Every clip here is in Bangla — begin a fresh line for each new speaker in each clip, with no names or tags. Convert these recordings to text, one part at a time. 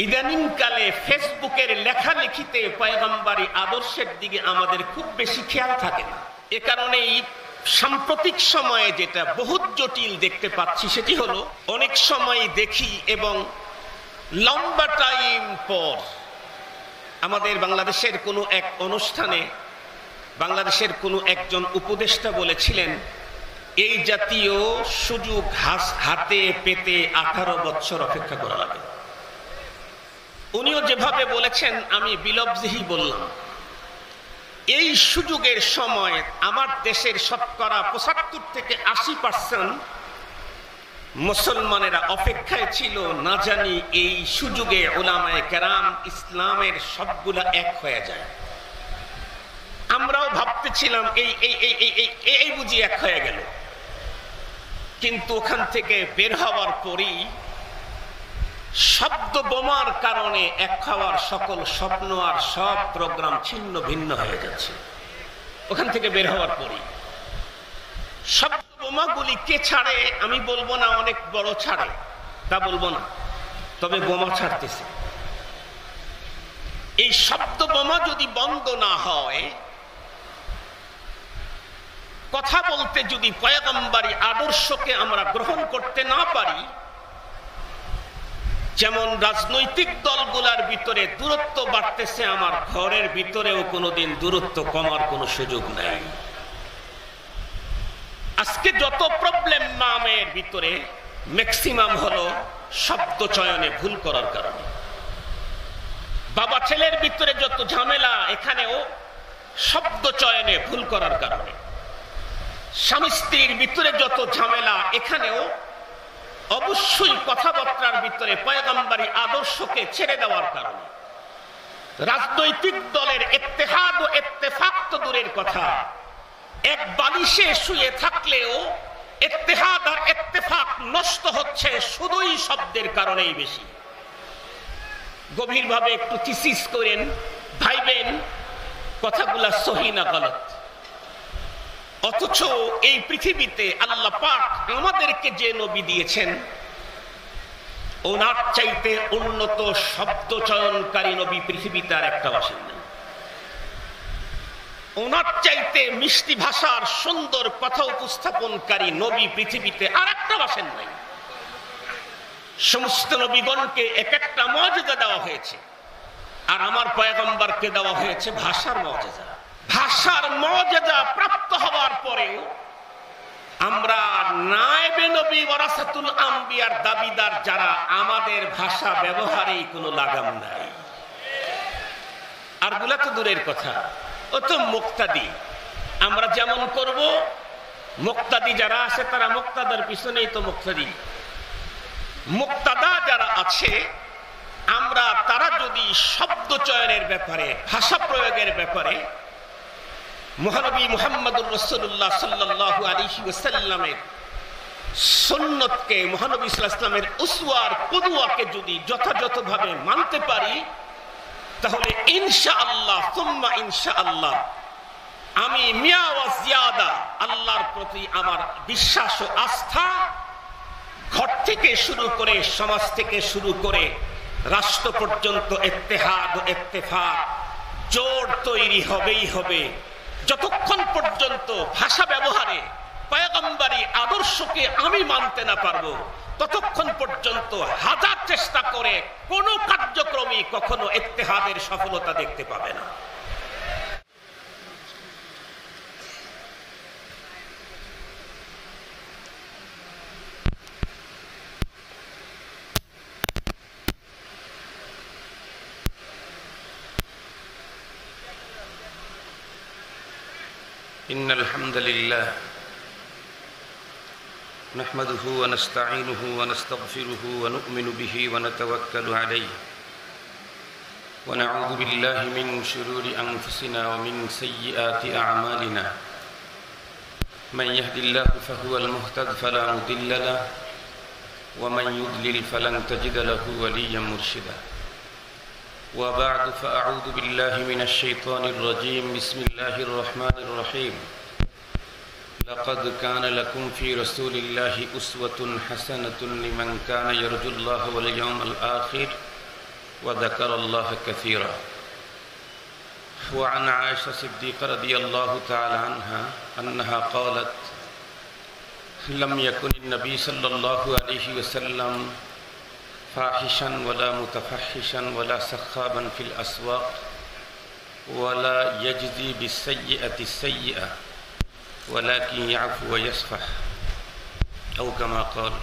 ইদানিংকালে ফেসবুকের লেখালেখিতে পয়গম্বরী আদর্শের দিকে আমাদের খুব বেশি খেয়াল থাকে না। এ কারণেই সাম্প্রতিক সময়ে যেটা বহুত জটিল দেখতে পাচ্ছি সেটি হলো, অনেক সময় দেখি এবং লম্বা টাইম পর আমাদের বাংলাদেশের কোনো এক অনুষ্ঠানে বাংলাদেশের কোনো একজন উপদেষ্টা বলেছিলেন, এই জাতীয় সুযোগ হাতে পেতে 18 বছর অপেক্ষা করা লাগে। উনিও যেভাবে বলেছেন আমি বিলব্জিহি বললাম। এই সুযোগের সময় আমার দেশের শতকরা 75 থেকে 80% মুসলমানেরা অপেক্ষায় ছিল, না জানি এই সুযোগে উলামায়ে কেরাম ইসলামের সবগুলা এক হয়ে যায়। আমরাও ভাবতেছিলাম এই বুঝি এক হয়ে গেল, কিন্তু ওখান থেকে বের হওয়ার পরই শব্দ বোমার কারণে এক হওয়ার সকল স্বপ্ন আর সব প্রোগ্রাম ছিন্ন ভিন্ন হয়ে যাচ্ছে। ওখান থেকে বের হওয়ার পরই শব্দ বোমাগুলি কে ছাড়ে আমি বলবো না, অনেক বড় ছাড়ে তা বলবো না, তবে বোমা ছাড়তেছে। এই শব্দ বোমা যদি বন্ধ না হয়, কথা বলতে যদি পয়গম্বরী আদর্শকে আমরা গ্রহণ করতে না পারি, যেমন রাজনৈতিক দলগুলোর ভিতরে দূরত্ব বাড়তেছে, আমার ঘরের ভিতরেও কোনোদিন দূরত্ব কমার কোনো সুযোগ নাই। আজকে যত প্রবলেম নামের ভিতরে ম্যাক্সিমাম হলো শব্দ চয়নে ভুল করার কারণে। বাবা ছেলের ভিতরে যত ঝামেলা, এখানেও শব্দ চয়নে ভুল করার কারণে। স্বামী স্ত্রীর ভিতরে যত ঝামেলা, এখানেও অবশ্যই কথাবার্তার ভিতরে পয়গম্বরী আদর্শকে ছেড়ে দেওয়ার কারণে। রাজনৈতিক দলের ইত্তেহাদ ও ইত্তেফাক তো দূরের কথা, এক বালিশে শুয়ে থাকলেও ইত্তেহাদ আর ইত্তেফাক নষ্ট হচ্ছে শুধুই শব্দের কারণেই বেশি। গভীরভাবে একটু থিসিস করেন, ভাইবেন কথাগুলা সহি না গলত। অথচ এই পৃথিবীতে আল্লাহ পাক আমাদেরকে যে নবী দিয়েছেন, ওনার চাইতে উন্নত শব্দ চয়নকারী নবী পৃথিবীতে আর একটা আসেন নাই। ওনার চাইতে মিষ্টি ভাষার সুন্দর কথা উপস্থাপনকারী নবী পৃথিবীতে আর একটা আসেন নাই। সমস্ত নবীগণকে এক একটা মুআজিজা দেওয়া হয়েছে, আর আমার পয়গম্বরকে দেওয়া হয়েছে ভাষার মুআজিজা। ভাষার মুআজিজা প্রাপ্ত হওয়ার পরেও আমরা নায়েবে নবী ওয়ারাসাতুল আম্বিয়ার দাবিদার যারা, আমাদের ভাষা ব্যবহারেই কোনো লাগাম নাই। আর গুলা তো দূরের কথা, ও তো মুক্তাদি। আমরা যেমন করব, মুক্তাদি যারা আছে তারা মুক্তাদার পিছনেই তো মুক্তাদি। মুক্তাদা যারা আছে, আমরা তারা যদি শব্দ চয়নের ব্যাপারে, ভাষা প্রয়োগের ব্যাপারে মহানবী মুহাম্মদুর রাসূলুল্লাহ সাল্লাল্লাহু আলাইহি ওয়াসাল্লামের সুন্নতকে, মহানবী সাল্লাল্লাহু আলাইহি ওয়াসাল্লামের উসওয়ার কুদওয়াকে যদি যথাযথভাবে মানতে পারি, তাহলে ইনশাআল্লাহ সুম্মা ইনশাআল্লাহ আমি মিয়া ওয়া জিয়াদা আল্লাহর প্রতি আমার বিশ্বাস ও আস্থা ঘর থেকে শুরু করে, সমাজ থেকে শুরু করে রাষ্ট্র পর্যন্ত ইত্তেহাদ ও ইত্তেফাক জোট তৈরি হবেই হবে। যতক্ষণ পর্যন্ত ভাষা ব্যবহারে পয়গম্বরী আদর্শকে আমি মানতে না পারবো, ততক্ষণ পর্যন্ত হাজার চেষ্টা করে কোনো কার্যক্রমই কখনো ইত্তেহাদের সফলতা দেখতে পাবে না।
إن الحمد لله نحمده ونستعينه ونستغفره ونؤمن به ونتوكل عليه ونعوذ بالله من شرور أنفسنا ومن سيئات أعمالنا من يهد الله فهو المهتد فلا مضل له ومن يضلل فلن تجد له وليا مرشدا وبعد فأعوذ بالله من الشيطان الرجيم بسم الله الرحمن الرحيم لقد كان لكم في رسول الله أسوة حسنة لمن كان يرجو الله واليوم الآخر وذكر الله كثيرا. وعن عائشة الصديقة رضي الله تعالى عنها أنها قالت: لم يكن النبي صلى الله عليه وسلم فاحشا ولا متفحشا ولا سخابا في الأسواق ولا يجزي بالسيئة السيئة ولكن يعفو ويصفح أو كما قال.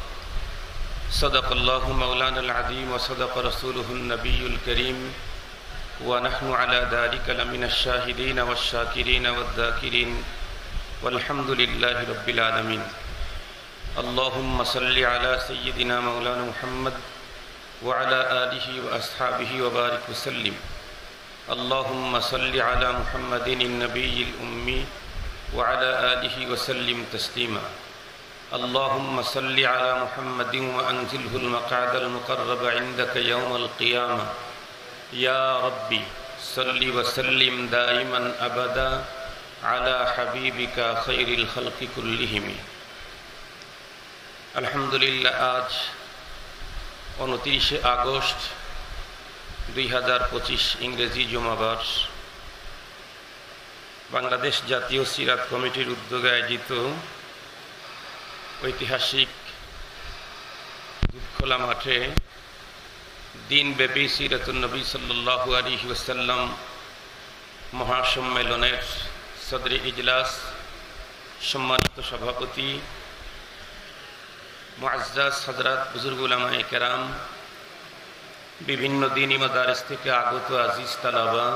صدق الله مولانا العظيم وصدق رسوله النبي الكريم ونحن على ذلك لمن الشاهدين والشاكرين والذاكرين والحمد لله رب العالمين. اللهم صل على سيدنا مولانا محمد وعلى آله وأصحابه وبارك وسلم. اللهم صل على محمد النبي الأمي وعلى آله وسلم تسليما. اللهم صل على محمد وأنزله المقعد المقرب عندك يوم القيامة. يا ربي صل وسلم دائما أبدا على حبيبك خير الخلق كلهم. আলহামদুলিল্লাহ, আজ 29 আগস্ট 2025 ইংরেজি জুমাবার বাংলাদেশ জাতীয় সিরাত কমিটির উদ্যোগে আয়োজিত ঐতিহাসিক দুধখোলা মাঠে দিনব্যাপী সিরাতুন নবী সাল্লাল্লাহু আলাইহি ওয়াসাল্লাম মহাসম্মেলনের সদরে ইজলাস, সম্মানিত সভাপতি মুআজ্জাজ হযরত বুজুর্গ উলামায়ে কেরাম, বিভিন্ন দ্বীনি মাদারিস থেকে আগত আজিজ তালাবা,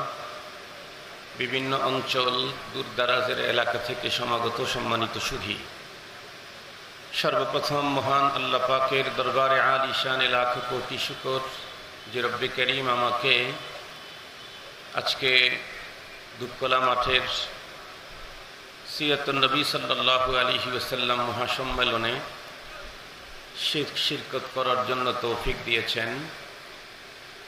বিভিন্ন অঞ্চল দূরদারাজের এলাকা থেকে সমাগত সম্মানিত সুধী, সর্বপ্রথম মহান আল্লাহ পাকের দরবারে আলিশানে লাখ কোটি শুকর যে রব্বে করিম আমাকে আজকে দুধখোলা মাঠের সিরাতুন নবী সাল্লাল্লাহু আলাইহি ওয়াসাল্লাম মহাসম্মেলনে শিরকত করার জন্য তৌফিক দিয়েছেন।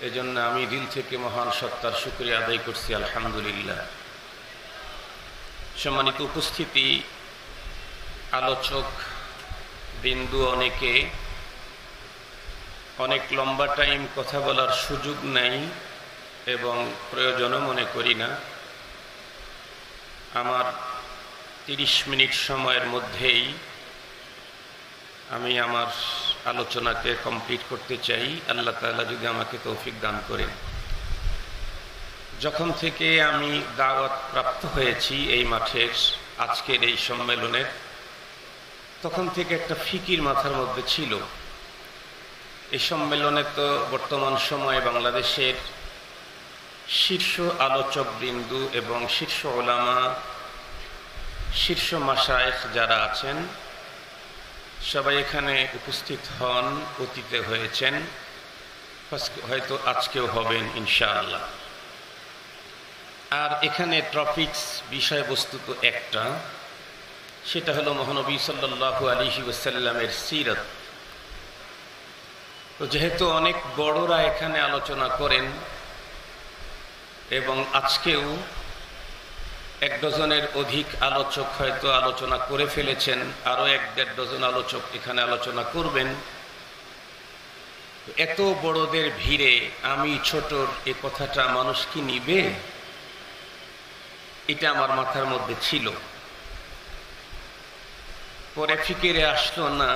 এজন্য আমি দিল থেকে মহান সত্তার শুকরিয়া আদায় করছি, আলহামদুলিল্লাহ। সম্মানিত উপস্থিতি, আলোচক বিন্দু, অনেক লম্বা টাইম কথা বলার সুযোগ নেই এবং প্রয়োজনও মনে করি না। আমার 30 মিনিট সময়ের মধ্যেই আমি আমার আলোচনাকে কমপ্লিট করতে চাই, আল্লাহ তাআলা যদি আমাকে তৌফিক দান করেন। যখন থেকে আমি দাওয়াত প্রাপ্ত হয়েছি এই মাঠের আজকের এই সম্মেলনের, তখন থেকে একটা ফিকির মাথার মধ্যে ছিল। এই সম্মেলনে তো বর্তমান সময়ে বাংলাদেশের শীর্ষ আলোচক বিন্দু এবং শীর্ষ ওলামা, শীর্ষ মাশায়েখ যারা আছেন সবাই এখানে উপস্থিত হন, অতীতে হয়েছেন, হয়তো আজকেও হবেন ইনশাআল্লাহ। আর এখানে টপিকস, বিষয়বস্তু তো একটা, সেটা হলো মহানবী সাল্লাল্লাহু আলাইহি ওয়াসাল্লামের সিরাত। তো যেহেতু অনেক বড়রা এখানে আলোচনা করেন এবং আজকেও 1 ডজনের অধিক আলোচক হয়তো আলোচনা করে ফেলেছেন, আরও 1-1.5 ডজন আলোচক এখানে আলোচনা করবেন। এত বড়দের ভিড়ে আমি ছোটর এ কথাটা মানুষ কি নিবে, এটা আমার মাথার মধ্যে ছিল। পরে ফিকিরে আসলো, না,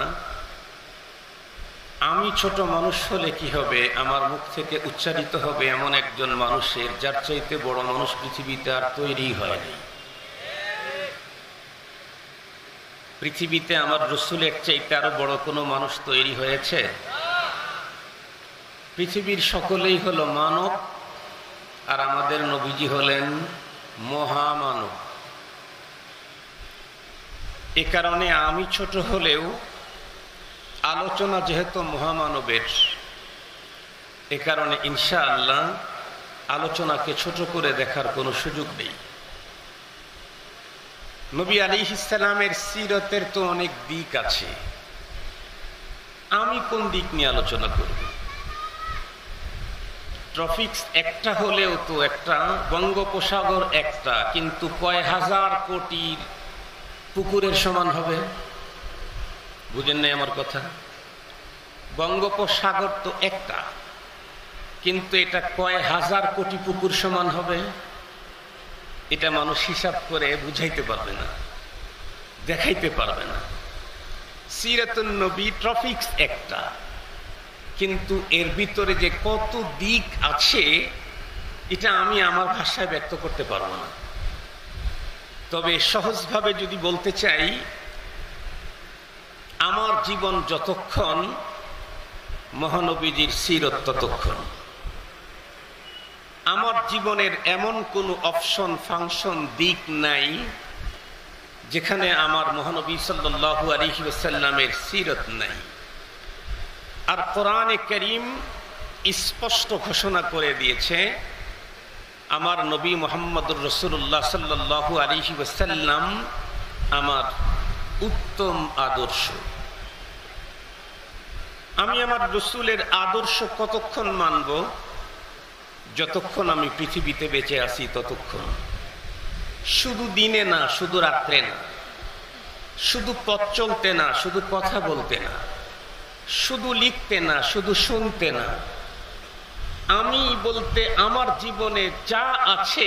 আমি ছোট মানুষ হলে কি হবে, আমার মুখ থেকে উচ্চারিত হবে এমন একজন মানুষের যার চাইতে বড় মানুষ পৃথিবীতে আর তৈরি হয়নি। পৃথিবীতে আমার রাসূলের চাইতে আরো বড় কোনো মানুষ তৈরি হয়েছে? পৃথিবীর সকলেই হলো মানব, আর আমাদের নবীজি হলেন মহামানব। এ কারণে আমি ছোট হলেও আলোচনা যেহেতু মহামানবের, এ কারণে ইনশাআল্লাহ আলোচনাকে ছোট করে দেখার কোনো সুযোগ নেই। নবী আলাইহিস সালামের সিরতের তো অনেক দিক আছে, আমি কোন দিক নিয়ে আলোচনা করব? টপিকস একটা হলেও তো একটা, বঙ্গোপসাগর একটা, কিন্তু কয় হাজার কোটি পুকুরের সমান হবে। বুঝেন নাই আমার কথা? বঙ্গোপসাগর তো একটা,
কিন্তু এটা কয় হাজার কোটি পুকুর সমান হবে এটা মানুষ হিসাব করে বুঝাইতে পারবে না, দেখাইতে পারবে না। সিরাতুন নবী টপিকস একটা, কিন্তু এর ভিতরে যে কত দিক আছে এটা আমি আমার ভাষায় ব্যক্ত করতে পারবো না। তবে সহজভাবে যদি বলতে চাই, আমার জীবন যতক্ষণ মহানবীজির সিরত ততক্ষণ। আমার জীবনের এমন কোনো অপশন ফাংশন দিক নাই যেখানে আমার মহানবী সাল্লাল্লাহু আলাইহি ওয়াসাল্লামের সিরত নাই। আর কোরআনে কারীম স্পষ্ট ঘোষণা করে দিয়েছে আমার নবী মুহাম্মদুর রাসূলুল্লাহ সাল্লাল্লাহু আলাইহি ওয়াসাল্লাম আমার উত্তম আদর্শ। আমি আমার রাসূলের আদর্শ কতক্ষণ মানব? যতক্ষণ আমি পৃথিবীতে বেঁচে আছি ততক্ষণ। শুধু দিনে না, শুধু রাত্রে না, শুধু পথ চলতে না, শুধু কথা বলতে না, শুধু লিখতে না, শুধু শুনতে না। আমি বলতে আমার জীবনে যা আছে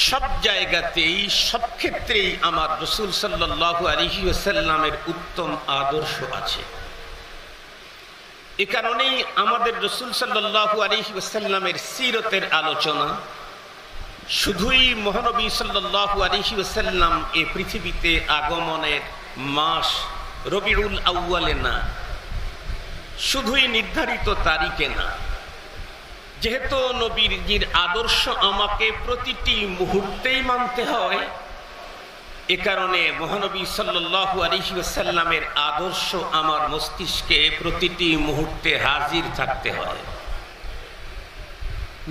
সব জায়গাতেই, সব ক্ষেত্রেই আমার রাসূল সাল্লাল্লাহু আলাইহি ওয়াসাল্লামের উত্তম আদর্শ আছে। এ কারণেই আমাদের রাসূল সাল্লাল্লাহু আলাইহি ওয়াসাল্লামের সিরতের আলোচনা শুধুই মহানবী সাল্লাল্লাহু আলাইহি ওয়াসাল্লাম এই পৃথিবীতে আগমনের মাস রবিউল আউয়ালে না, শুধুই নির্ধারিত তারিখে না। যেহেতু নবীর আদর্শ আমাকে প্রতিটি মুহূর্তেই মানতে হয়, এ কারণে মহানবী সাল্লাল্লাহু আলাইহি ওয়াসাল্লামের আদর্শ আমার মস্তিষ্কে প্রতিটি মুহূর্তে হাজির থাকতে হয়।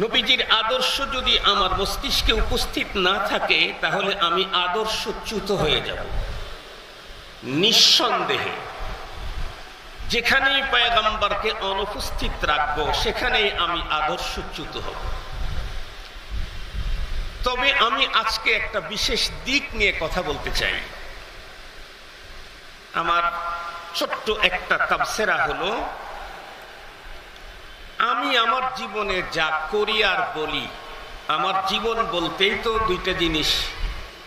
নবীজির আদর্শ যদি আমার মস্তিষ্কে উপস্থিত না থাকে তাহলে আমি আদর্শচ্যুত হয়ে যাব নিঃসন্দেহে। যেখানেই পয়গম্বরকে অনুপস্থিত রাখবো সেখানেই আমি আদর্শচ্যুত হব। তবে আমি আজকে একটা বিশেষ দিক নিয়ে কথা বলতে চাই। আমার ছোট্ট একটা তাবসিরা হলো, আমি আমার জীবনে যা করি আর বলি, আমার জীবন বলতেই তো দুইটা জিনিস,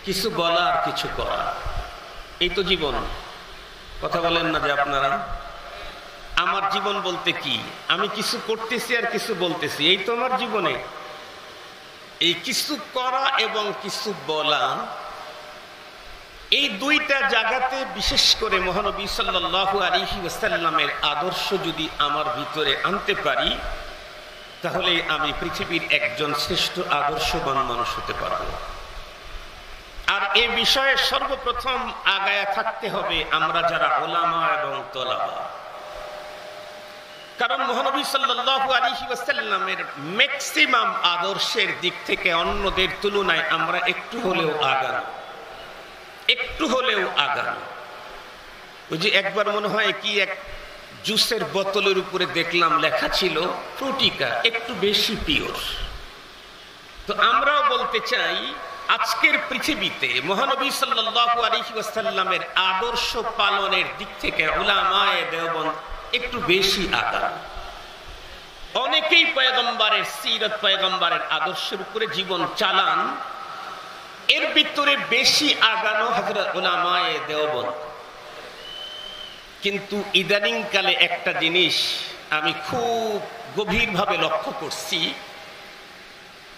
কিছু বলা আর কিছু করা। এই তো জীবন। কথা বলেন না যে আপনারা? আমার জীবন বলতে কি? আমি কিছু করতেছি আর কিছু বলতেছি, এই তো আমার জীবনে। এই কিছু করা এবং কিছু বলা, এই দুইটা জায়গাতে বিশেষ করে মহানবী সাল্লাল্লাহু আলাইহি ওয়াসাল্লামের আদর্শ যদি আমার ভিতরে আনতে পারি তাহলে আমি পৃথিবীর একজন শ্রেষ্ঠ আদর্শবান মানুষ হতে পারব। আর এই বিষয়ে সর্বপ্রথম আগায়া থাকতে হবে আমরা যারা উলামা এবং তলাবা। কারণ মহানবী সাল্লাল্লাহু আলাইহি ওয়াসাল্লামের ম্যাক্সিমাম আদর্শের দিক থেকে অন্যদের তুলনায় আমরা একটু হলেও আগানো, একটু হলেও আগানো। ওই যে একবার মনে হয় কি এক জুসের বোতলের উপরে দেখলাম লেখা ছিল ফ্রুটিকা, একটু বেশি পিওর। তো আমরাও বলতে চাই আজকের পৃথিবীতে মহানবী সাল্লাল্লাহু আলাইহি ওয়াসাল্লামের আদর্শ পালনের দিক থেকে উলামায়ে দেওবন্দ একটু বেশি আগানো। অনেকেই পয়গম্বরের সিরত, পয়গম্বরের আদর্শের উপরে জীবন চালান, এর ভিতরে বেশি আগানো হযরত উলামায়ে দেওবন্দ। কিন্তু ইদানিং কালে একটা জিনিস আমি খুব গভীরভাবে লক্ষ্য করছি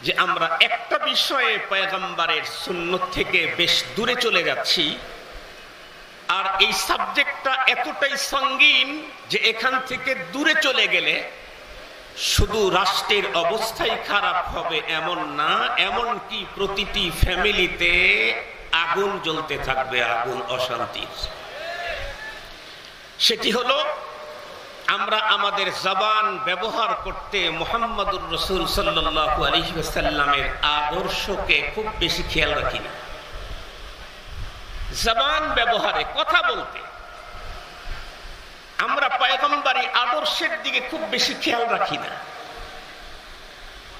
যে আমরা একটা বিষয়ে পয়গম্বরের সুন্নত থেকে বেশ দূরে চলে যাচ্ছি। আর এই সাবজেক্টটা এতটাই সঙ্গীন যে এখান থেকে দূরে চলে গেলে শুধু রাষ্ট্রের অবস্থাই খারাপ হবে এমন না, এমনকি প্রতিটি ফ্যামিলিতে আগুন জ্বলতে থাকবে, আগুন অশান্তির। সেটি হলো আমরা আমাদের জবান ব্যবহার করতে মুহাম্মদুর রাসূল সাল্লাল্লাহু আলাইহি ওয়াসাল্লামের আদর্শকে খুব বেশি খেয়াল রাখি না। জবান ব্যবহারে, কথা বলতে আমরা পয়গম্বরী আদর্শের দিকে খুব বেশি খেয়াল রাখি না।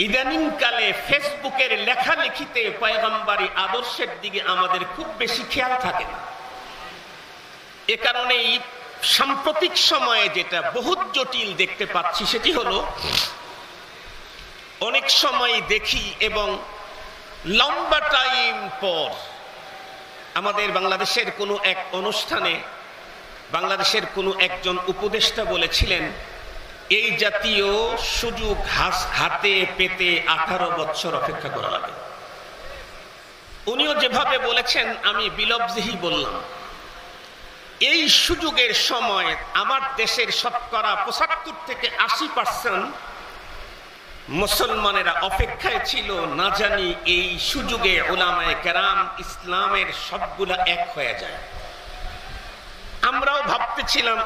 ইদানিং কালে ফেসবুকের লেখালেখিতে পয়গম্বরী আদর্শের দিকে আমাদের খুব বেশি খেয়াল থাকে না। এ কারণেই সাম্প্রতিক সময়ে যেটা বহুত জটিল দেখতে পাচ্ছি সেটি হলো অনেক সময় দেখি এবং লম্বা টাইম পর আমাদের বাংলাদেশের কোনো এক অনুষ্ঠানে বাংলাদেশের কোনো একজন উপদেষ্টা বলেছিলেন, এই জাতীয় সুযোগ হাতে পেতে 18 বছর অপেক্ষা করা লাগে। উনিও যেভাবে বলেছেন আমি বিলব্ধই বললাম, এই সুযোগের সময় আমার দেশের শতকরা 75 থেকে 80% মুসলমানেরা অপেক্ষায় ছিল, না জানি এই সুযোগে উলামায়ে কেরাম ইসলামের সবগুলা এক হয়ে যায়। আমরাও ভাবতেছিলাম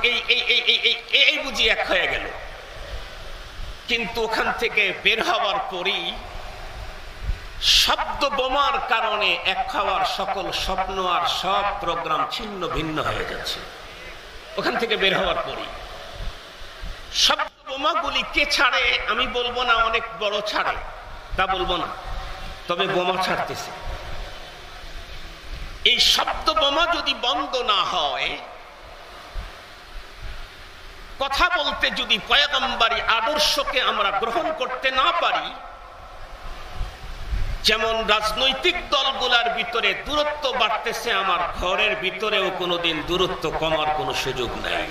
এই বুঝি এক হয়ে গেল, কিন্তু ওখান থেকে বের হওয়ার পরই শব্দ বোমার কারণে এক হওয়ার সকল স্বপ্ন আর সব প্রোগ্রাম ছিন্ন ভিন্ন হয়ে যাচ্ছে। ওখান থেকে বের হওয়ার পরই শব্দ বোমাগুলি কে ছাড়ে আমি বলবো না, অনেক বড় ছাড়ে তা বলবো না, তবে বোমা ছাড়তেছে। এই শব্দ বোমা যদি বন্ধ না হয়, কথা বলতে যদি পয়গম্বরী আদর্শকে আমরা গ্রহণ করতে না পারি, যেমন রাজনৈতিক দলগুলোর ভিতরে দূরত্ব বাড়তেছে, আমার ঘরের ভিতরেও কোনোদিন দূরত্ব কমার কোনো সুযোগ নাই।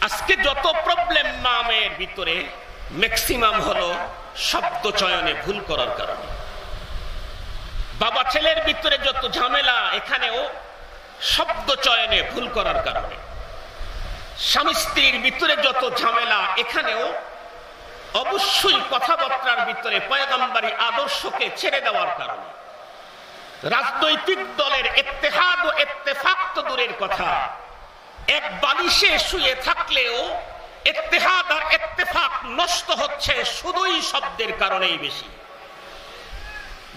আজকে যত প্রবলেম নামের ভিতরে ম্যাক্সিমাম হলো শব্দ চয়নে ভুল করার কারণে। বাবা ছেলের ভিতরে যত ঝামেলা, এখানেও শব্দ চয়নে ভুল করার কারণে। স্বামী স্ত্রীর ভিতরে যত ঝামেলা, এখানেও অবশ্যই কথাবার্তার ভিতরে পয়গম্বরী আদর্শকে ছেড়ে দেওয়ার কারণে। রাজনৈতিক দলের ইত্তেহাদ ও ইত্তেফাক তো দূরের কথা, এক বালিশে শুয়ে থাকলেও ইত্তেহাদ আর ইত্তেফাক নষ্ট হচ্ছে শুধুই শব্দের কারণেই বেশি।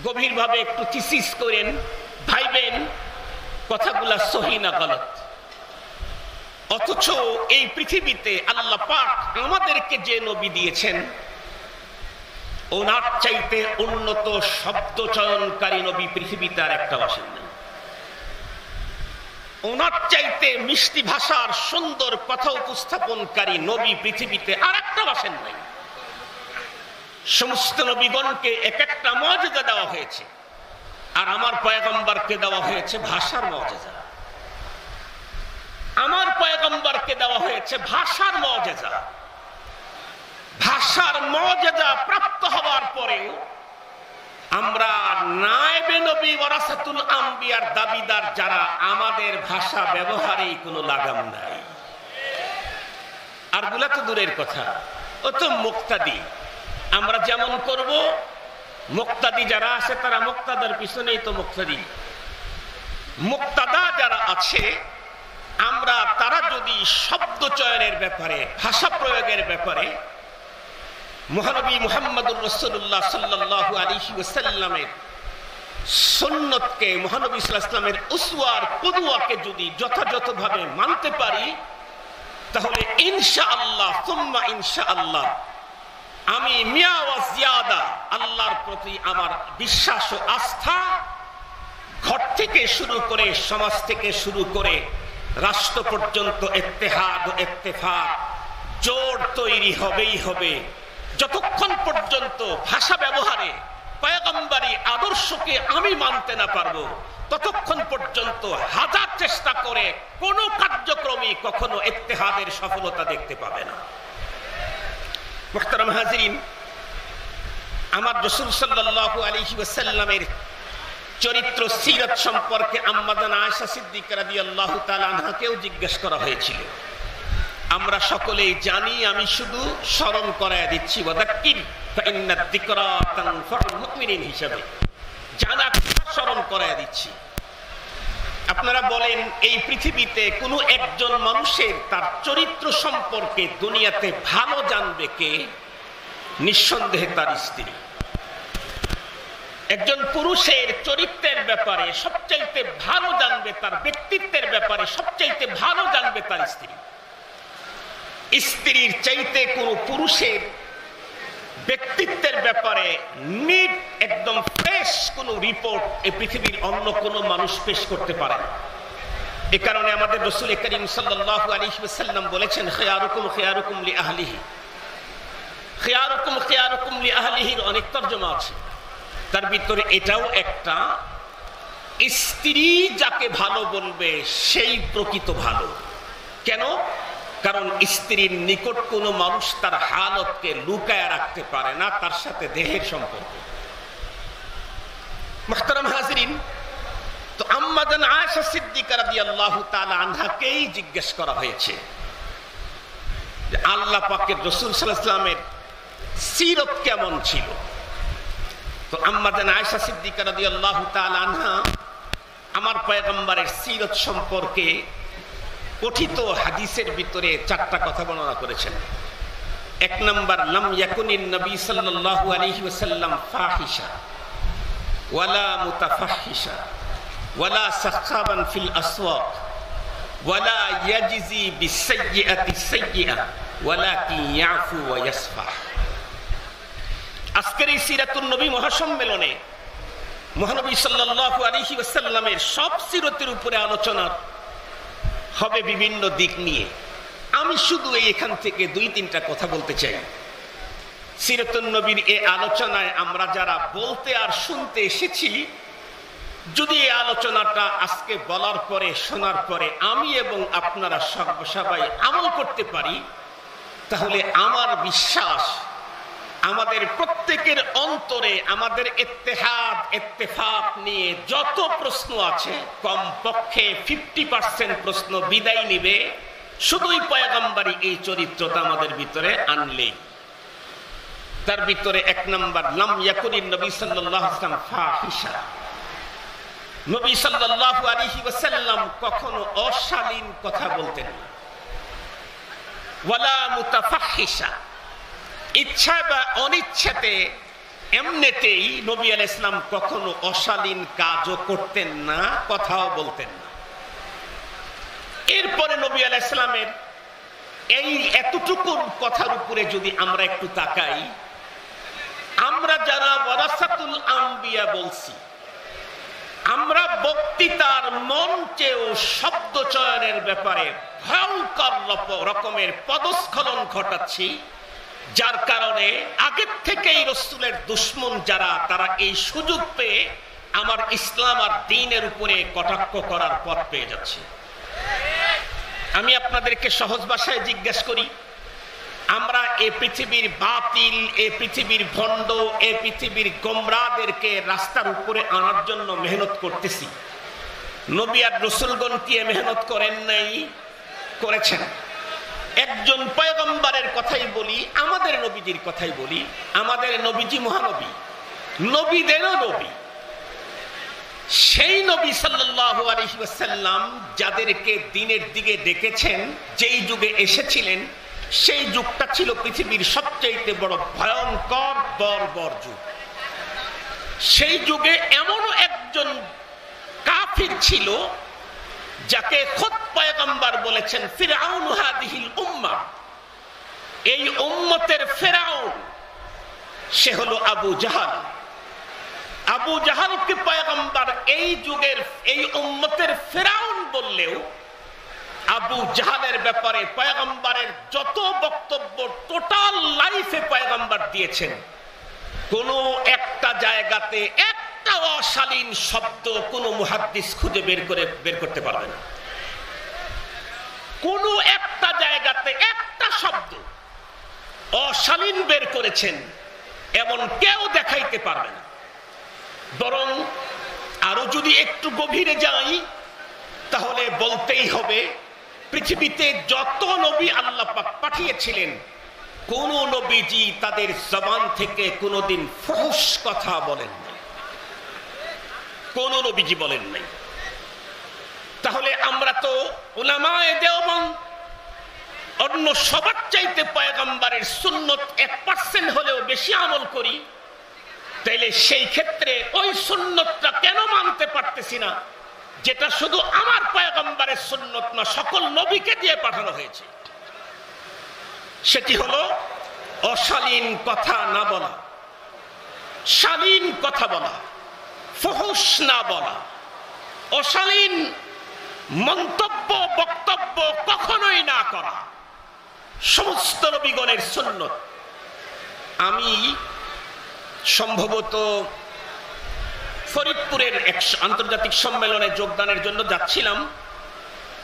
গভীরভাবে একটু থিসিস করেন, ভাইবেন কথাগুলা সহি না গলত। অথচ এই পৃথিবীতে আল্লাহ পাক আমাদেরকে যে নবী দিয়েছেন, ওনার চাইতে উন্নত শব্দ চয়নকারী নবী পৃথিবীতে আর একটা আসেন না। ওনার চাইতে মিষ্টি ভাষার সুন্দর কথা উপস্থাপনকারী নবী পৃথিবীতে আর একটা আসেন নাই। সমস্ত নবীগণকে এক একটা মুআজিজা দেওয়া হয়েছে, আর আমার পয়গম্বরকে দেওয়া হয়েছে ভাষার মুআজিজা। আমার পয়গম্বরকে দেওয়া হয়েছে ভাষার মুআজিজা। ভাষার মুআজিজা প্রাপ্ত হওয়ার পরেও আমরা নায়েবে নবী ওয়ারাসাতুল আম্বিয়ার দাবিদার যারা, আমাদের ভাষা ব্যবহারেই কোনো লাগাম নাই। আর গুলা তো দূরের কথা, ও তো মুক্তাদি। আমরা যেমন করব, মুক্তাদি যারা আছে তারা মুক্তাদার পিছনেই তো মুক্তাদি। মুক্তাদা যারা আছে আমরা, তারা যদি শব্দ চয়নের ব্যাপারে, ভাষা প্রয়োগের ব্যাপারে মহানবী মুহাম্মদুর রাসূলুল্লাহ সাল্লাল্লাহু আলাইহি ওয়াসাল্লামের সুন্নতকে, মহানবী সাল্লাল্লাহু আলাইহি ওয়াসাল্লামের উসওয়ার কুদওয়াকে যদি যথাযথভাবে মানতে পারি, তাহলে ইনশাআল্লাহ সুম্মা ইনশাআল্লাহ আমি মিয়া ওয়া জিয়াদা আল্লাহর প্রতি আমার বিশ্বাস ও আস্থা ঘর থেকে শুরু করে, সমাজ থেকে শুরু করে রাষ্ট্র পর্যন্ত ইত্তেহাদ ও ইত্তেফাক জোট তৈরি হবেই হবে। যতক্ষণ পর্যন্ত ভাষা ব্যবহারে পয়গম্বরী আদর্শকে আমি মানতে না পারবো, ততক্ষণ পর্যন্ত হাজার চেষ্টা করে কোন কার্যক্রমই কখনো ইত্তেহাদের সফলতা দেখতে পাবে না। মুহতারাম হাজিরিন, আমার রাসূল সাল্লাল্লাহু আলাইহি ওয়াসাল্লামের চরিত্র সিরাত সম্পর্কে আম্মা জান আয়েশা সিদ্দিকা রাদিয়াল্লাহু তাআলা আনহাকেও জিজ্ঞেস করা হয়েছিল। আমরা সকলেই জানি, আমি শুধু স্মরণ করায় দিচ্ছি, ওয়াদাক্কির ফাইন্নাদ যিকরা তানফাউল মুমিনিন হিসাবে জানা স্মরণ করায় দিচ্ছি। আপনারা বলেন, এই পৃথিবীতে কোনো একজন মানুষের তার চরিত্র সম্পর্কে দুনিয়াতে ভালো জানবে কে? নিঃসন্দেহে তার স্ত্রী। একজন পুরুষের চরিত্রের ব্যাপারে সবচাইতে ভালো জানবে, তার ব্যক্তিত্বের ব্যাপারে সবচাইতে ভালো জানবে তার স্ত্রী। স্ত্রীর চাইতে কোন পুরুষের ব্যক্তিত্বের ব্যাপারে নিট একদম ফ্রেশ কোন রিপোর্ট এই পৃথিবীর অন্য কোন মানুষ পেশ করতে পারে না। এ কারণে আমাদের রাসূল করিম সাল্লাল্লাহু আলাইহি ওয়াসাল্লাম বলেছেন, খিয়ারুকুম খিয়ারুকুম লিআহলিহি, খিয়ারুকুম খিয়ারুকুম লিআহলিহির অনেক তরজমা আছে, তার ভিতরে এটাও একটা, স্ত্রী যাকে ভালো বলবে সেই প্রকৃত ভালো। কেন? কারণ স্ত্রীর নিকট কোনো মানুষ তার হালতকে লুকায় রাখতে পারে না, তার সাথে দেহের সম্পর্ক। মুহতারাম হাজিরিন, তো আম্মা জান আয়েশা সিদ্দিকা রাদিয়াল্লাহু তাআলা আনহাকেই জিজ্ঞেস করা হয়েছে যে আল্লাহ পাকের রাসূল সাল্লাল্লাহু আলাইহি ওয়াসাল্লামের সিরত কেমন ছিল। তো আম্মা জান আয়েশা সিদ্দিকা রাদিয়াল্লাহু তাআলা আনহা আমার পয়গম্বরের সিরত সম্পর্কে কথিত হাদিসের ভিতরে 4টা কথা বর্ণনা করেছেন। 1 নাম্বার, লাম ইয়াকুনিন নবী সাল্লাল্লাহু আলাইহি ওয়াসাল্লাম ফাহিশা ওয়ালা মুতাফাহিশা ওয়ালা সাখাবান ফিল আসওয়াক ওয়ালা ইয়াজজি বিসাইয়্যাতি সাইয়্যা ওয়ালাকিন ইয়াফু ওয়া ইয়াসফাহ। আজকের এই সিরাতুন নবী মহাসম্মেলনে মহানবী সাল্লাল্লাহু আলাইহি ওয়াসাল্লামের সব সিরতের উপরে আলোচনা হবে বিভিন্ন দিক নিয়ে। আমি শুধু এখান থেকে 2-3টা কথা বলতে চাই। সিরাতুন নবীর এই আলোচনায় আমরা যারা বলতে আর শুনতে এসেছি, যদি এই আলোচনাটা আজকে বলার পরে শোনার পরে আমি এবং আপনারা সবাই আমল করতে পারি, তাহলে আমার বিশ্বাস আমাদের প্রত্যেকের অন্তরে আমাদের ইত্তেফাক নিয়ে যত প্রশ্ন আছে কমপক্ষে 50% প্রশ্ন বিদায় নিবে শুধুই পয়গম্বরী এই চরিত্রটা আমাদের ভিতরে আনলেই। তার ভিতরে 1 নাম্বার, লাম ইয়াকুনিন নবী সাল্লাল্লাহু আলাইহি ওয়াসাল্লাম ফাহিশা। নবী সাল্লাল্লাহু আলাইহি ওয়াসাল্লাম কখনো অশালীন কথা বলতেন না। ওয়ালা মুতাফাহিশা, ইচ্ছা বা অনিচ্ছাতে এমনিতেই নবী আলাইহিস সালাম কখনো অশালীন কাজও করতেন না, কথাও বলতেন না। এরপরে নবী আলাইহিস সালামের এই এতটুকু কথার উপরে যদি আমরা একটু তাকাই, আমরা যারা ওয়ারাসাতুল আম্বিয়া বলছি, আমরা বক্তৃতার মঞ্চে ও শব্দ চয়নের ব্যাপারে ভয়ঙ্কর রকমের পদস্খলন ঘটাচ্ছি, যার কারণে আগের থেকেই রাসূলের দুশমন যারা, তারা এই সুযোগ পেয়ে আমার ইসলাম আর দ্বীনের উপরে কটাক্ষ করার পথ পেয়ে যাচ্ছে। আমি আপনাদেরকে সহজ ভাষায় জিজ্ঞেস করি, আমরা এই পৃথিবীর বাতিল, এই পৃথিবীর ভণ্ড, এই পৃথিবীর গোমরাহদেরকে রাস্তার উপরে আনার জন্য মেহনত করতেছি। নবী আর রাসূলগণ কি মেহনত করেন নাই? করেছেন। একজন পয়গম্বরের কথাই বলি, আমাদের নবীজির কথাই বলি। আমাদের নবীজি মহানবী, নবীদেরও নবী। সেই নবী সাল্লাল্লাহু আলাইহি ওয়াসাল্লাম যাদেরকে দ্বীনের দিকে ডেকেছেন, যেই যুগে এসেছিলেন, সেই যুগটা ছিল পৃথিবীর সবচেয়ে বড় ভয়ঙ্কর বর্বর যুগ। সেই যুগে এমনও একজন কাফির ছিল যাকে খোদ পয়গম্বর বলেছেন ফিরআউন হাদিহিল উম্মাহ, এই উম্মতের ফিরআউন। সে হলো আবু জাহাল। আবু জাহালকে পয়গম্বর এই যুগের এই উম্মতের ফিরআউন বললেও আবু জাহালের ব্যাপারে পয়গম্বরের যত বক্তব্য টোটাল লাইফে পয়গম্বর দিয়েছেন, কোনো একটা জায়গাতে একটা অশালীন শব্দ কোনো মুহাদ্দিস খুঁজে বের করতে পারবে না। কোনো একটা জায়গাতে একটা শব্দ অশালীন বের করেছেন এমন কেউ দেখাইতে পারবে না। বরং আরো যদি একটু গভীরে যাই, তাহলে বলতেই হবে পৃথিবীতে যত নবী আল্লাহ পাক পাঠিয়েছিলেন, কোন নবীজি তাদের জবান থেকে কোনোদিন ফুহশ কথা বলেন নাই, কোন নবীজি বলেন নাই। তাহলে আমরা তো উলামায়ে দেওবন্দ অন্য সবার চাইতে পয়গম্বরের সুন্নত 1% হলেও বেশি আমল করি, তাইলে সেই ক্ষেত্রে ওই সুন্নতটা কেন মানতে পারতেছি না যেটা শুধু আমার পয়গম্বরের সুন্নত না, সকল নবীকে দিয়ে পাঠানো হয়েছে? সেটি হলো অশালীন কথা না বলা, শালীন কথা বলা, ফুহশ না বলা, অশালীন মন্তব্য বক্তব্য কখনোই না করা। সমস্ত নবীগণের সুন্নত। আমি সম্ভবত ফরিদপুরের এক আন্তর্জাতিক সম্মেলনে যোগদানের জন্য যাচ্ছিলাম।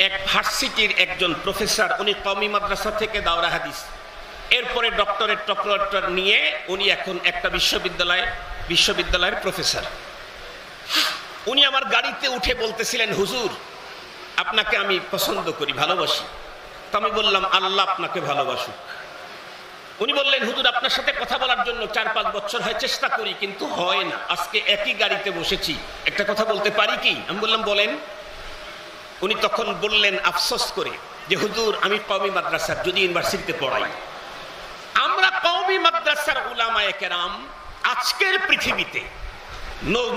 এক ভার্সিটির একজন প্রফেসর, উনি কওমি মাদ্রাসা থেকে দাওরা হাদিস, এরপরে ডক্টরেট নিয়ে উনি এখন একটা বিশ্ববিদ্যালয়ের প্রফেসর। উনি আমার গাড়িতে উঠে বলতেছিলেন, হুজুর আপনাকে আমি পছন্দ করি, ভালোবাসি। তো আমি বললাম, আল্লাহ আপনাকে ভালোবাসুক। উনি বললেন, হুজুর আপনার সাথে কথা বলার জন্য 4-5 বছর হয় চেষ্টা করি, কিন্তু হয় না। আজকে একই গাড়িতে বসেছি, একটা কথা বলতে পারি কি? আমি বললাম, বলেন। উনি তখন বললেন আফসোস করে যে, হুজুর আমি কওমি মাদ্রাসার যদি ইউনিভার্সিটিতে পড়াই। আমরা কওমি মাদ্রাসার উলামায়ে কেরাম আজকের পৃথিবীতে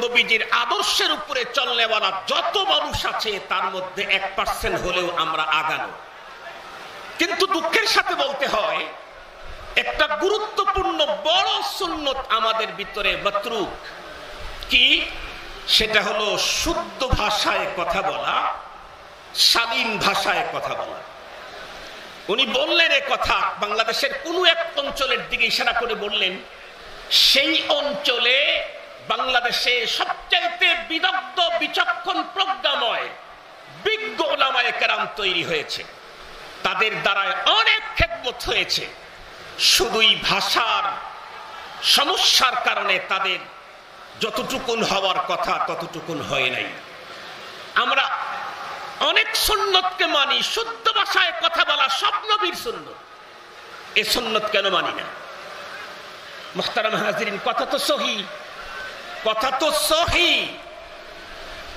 নবীজির আদর্শের উপরে চলনেওয়ালা যত মানুষ আছে তার মধ্যে 1% হলেও আমরা আগানো। কিন্তু দুঃখের সাথে বলতে হয়, একটা গুরুত্বপূর্ণ বড় সুন্নত আমাদের ভিতরে মাতরুক। কি? সেটা হলো শুদ্ধ ভাষায় কথা বলা, শালীন ভাষায় কথা বলা। উনি বললেন এ কথা বাংলাদেশের কোন এক অঞ্চলের দিকে ইশারা করে বললেন, সেই অঞ্চলে বাংলাদেশে সবচাইতে বিদগ্ধ বিচক্ষণ প্রজ্ঞাময় বিজ্ঞ উলামায়ে কেরাম তৈরি হয়েছে, তাদের দ্বারায় অনেক খেদমত হয়েছে। শুধুই ভাষার সমস্যার কারণে তাদের যতটুকুন হওয়ার কথা ততটুকুন হয় নাই। আমরা অনেক সুন্নতকে মানি, শুদ্ধ ভাষায় কথা বলা সব নবীর সুন্নত। এই সুন্নত কেন মানি না? মুহতারাম হাজিরিন, কথা তো সহি।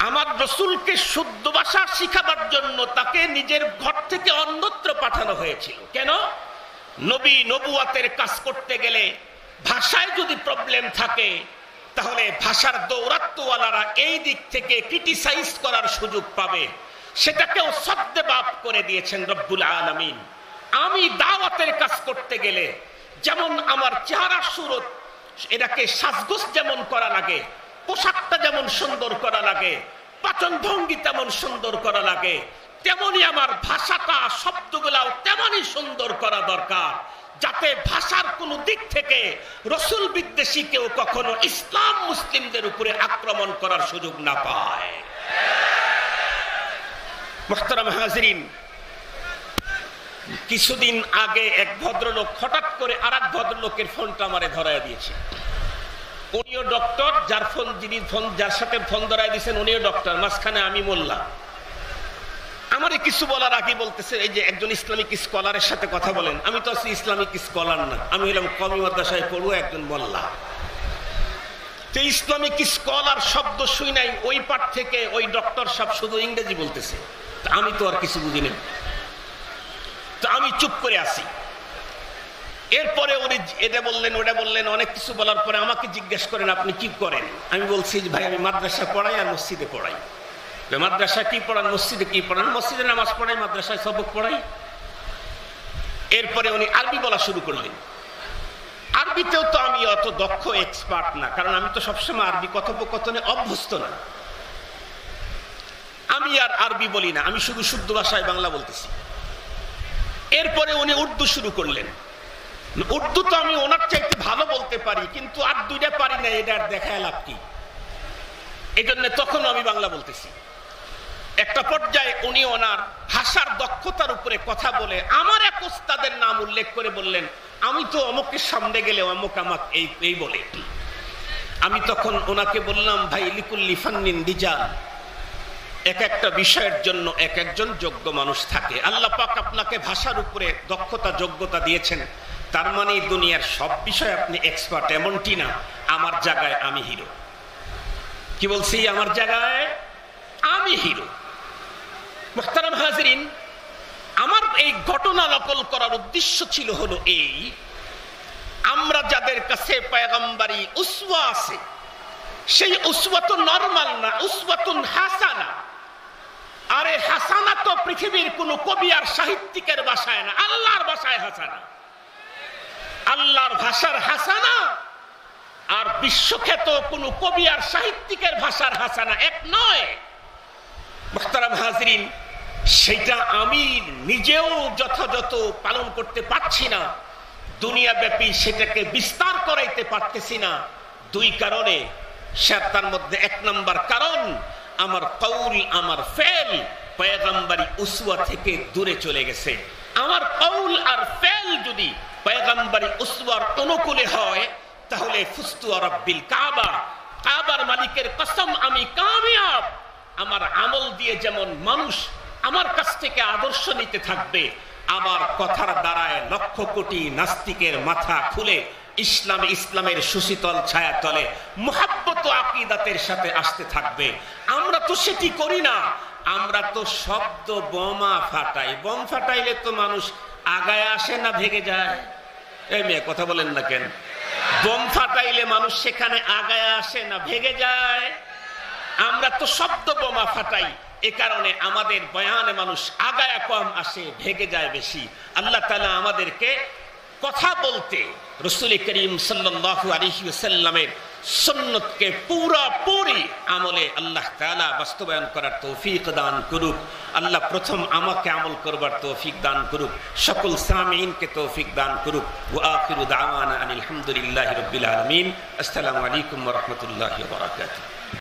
আমার রাসূলকে শুদ্ধ ভাষা শিখাবার জন্য তাকে নিজের ঘর থেকে অন্যত্র পাঠানো হয়েছিল। কেন? নবী নবুয়াতের কাজ করতে গেলে ভাষায় যদি প্রবলেম থাকে, তাহলে ভাষার দৌরাত্মওয়ালারা এই দিক থেকে ক্রিটিসাইজ করার সুযোগ পাবে। সেটাকেও সদ্দেবাপ করে দিয়েছেন রব্বুল আলামিন। আমি দাওয়াতের কাজ করতে গেলে যেমন আমার চেহারা সুরত, এটাকে সাজগোজ যেমন করা লাগে, পোশাকটা যেমন সুন্দর করা লাগে, পাচন ভঙ্গি তেমন সুন্দর করা লাগে, তেমনি আমার ভাষাটা শব্দগুলাও তেমনই সুন্দর করা দরকার, যাতে ভাষার কোন দিক থেকে রাসূল বিদ্বেষী কেউ কখনো ইসলাম মুসলিমদের উপরে আক্রমণ করার সুযোগ না পায়। মুহতারাম হাজিরিন, কিছুদিন আগে এক ভদ্রলোক হঠাৎ করে আরেক ভদ্রলোকের ফোনটা আমারে ধরায় দিয়েছে। উনিও ডক্টর, যার সাথে ফোন ধরায় দিয়েছেন উনিও ডক্টর, মাঝখানে আমি মোল্লা। আমারে কিছু বলার আগে বলতেছে, এই যে একজন ইসলামিক স্কলারের সাথে কথা বলেন। আমি তো আছি ইসলামিক স্কলার না, আমি হইলাম কওমি মাদ্রাসায় পড়ুয়া একজন মোল্লা। তো ইসলামিক স্কলার শব্দ শুই নাই, ওই পাঠ থেকে ওই ডক্টর সাহেব শুধু ইংরেজি বলতেছে। আমি তো আর কিছু বুঝি না, তো আমি চুপ করে আছি। এরপরে উনি এটা বললেন ওটা বললেন, অনেক কিছু বলার পরে আমাকে জিজ্ঞেস করেন আপনি কি করেন। আমি বলছি ভাই আমি মাদ্রাসা পড়াই আর মসজিদে পড়াই। মাদ্রাসা কি পড়ান, মসজিদে কি পড়ান? মসজিদে নামাজ পড়াই, মাদ্রাসায় সবক পড়াই। এরপরে উনি আরবি বলা শুরু করলেন। আরবিতেও তো আমি অত দক্ষ এক্সপার্ট না, কারণ আমি তো সবসময় আরবি কথোপকথনে অভ্যস্ত না। আমি আর আরবি বলি না, আমি শুধু শুদ্ধ ভাষায় বাংলা বলতেছি। এরপরে উনি উর্দু শুরু করলেন। উর্দু তো আমি ওনার চাইতে ভালো বলতে পারি, কিন্তু আর দুইটা পারি না, এটা আর দেখায় লাভ কি? এই জন্য তখন আমি বাংলা বলতেছি। একটা পর্যায়ে উনি ওনার ভাষার দক্ষতার উপরে কথা বলে আমার এক ওস্তাদের নাম উল্লেখ করে বললেন, আমি তো অমুকের সামনে গেলে অমুক আমাকে এই বলে। আমি তখন ওনাকে বললাম, ভাই লিকুল্লি ফান্নিন রিজাল, এক একটা বিষয়ের জন্য এক একজন যোগ্য মানুষ থাকে। আল্লাহ পাক আপনাকে ভাষার উপরে দক্ষতা যোগ্যতা দিয়েছেন, তার মানে দুনিয়ার সব বিষয়ে আপনি এক্সপার্ট এমনটি না। আমার জায়গায় আমি হিরো। কি বলছি? আমার জায়গায় আমি হিরো। মুহতারাম হাজিরিন, আমার এই ঘটনা নকল করার উদ্দেশ্য ছিল হলো এই, আমরা যাদের কাছে পয়গম্বরী উসওয়া আছে, সেই উসওয়া তো নরমাল না, উসওয়াতুন হাসানা। আরে হাসানা তো পৃথিবীর কোন কবি আর সাহিত্যিকের ভাষায় না, আল্লাহর ভাষায় হাসানা। আল্লাহর ভাষার হাসানা আর বিশ্বখ্যাত কোন কবি আর সাহিত্যিকের ভাষার হাসানা এক নয়। মুহতারাম হাজিরিন, সেটা আমি নিজেও যথাযথ পালন করতে পারছি না, দুনিয়াব্যাপী সেটাকে বিস্তার করাইতে পারতেছি না দুই কারণে। তার মধ্যে এক নম্বর কারণ, আমার কৌল আমার ফেল পয়গম্বরী উসওয়া থেকে দূরে চলে গেছে। আমার কৌল আর ফেল যদি পয়গম্বরী উসওয়ার অনুকূলে হয়, তাহলে ফুস্তু রাব্বিল কাবা, কাবার মালিকের কসম আমি কামিয়াব। আমার আমল দিয়ে যেমন মানুষ আমার কাছ থেকে আদর্শ নিতে থাকবে, আমার কথার দ্বারায় লক্ষ কোটি নাস্তিকের মাথা খুলে ইসলামের সুশীতল ছায়া তলে মুহাব্বত ও আকীদাতের সাথে আসতে থাকবে। আমরা তো সেটি করি না, আমরা তো শব্দ বোমা ফাটাই। বোম ফাটাইলে তো মানুষ আগায় আসে না ভেগে যায়? এই মেয়ে কথা বলেন না কেন? বোম ফাটাইলে মানুষ সেখানে আগায় আসে না ভেগে যায়? আমরা তো শব্দ বোমা ফাটাই, এ কারণে আমাদের বয়ানে মানুষ আগায় কম আসে, ভেগে যায় বেশি। আল্লাহ তাআলা আমাদেরকে কথা বলতে রাসূল করিম সাল্লাল্লাহু আলাইহি ওয়াসাল্লামের সুন্নতকে পুরোপুরি আমলে আল্লাহ তাআলা বাস্তবায়ন করার তৌফিক দান করুক। আল্লাহ প্রথম আমাকে আমল করবার তৌফিক দান করুক, সকল সামিঈনকে তৌফিক দান করুক। ওয়া আখিরু দাওয়ানা আনিল হামদুলিল্লাহি রাব্বিল আলামিন। আসসালামু আলাইকুম ওয়া রাহমাতুল্লাহি ওয়া বারাকাতুহু।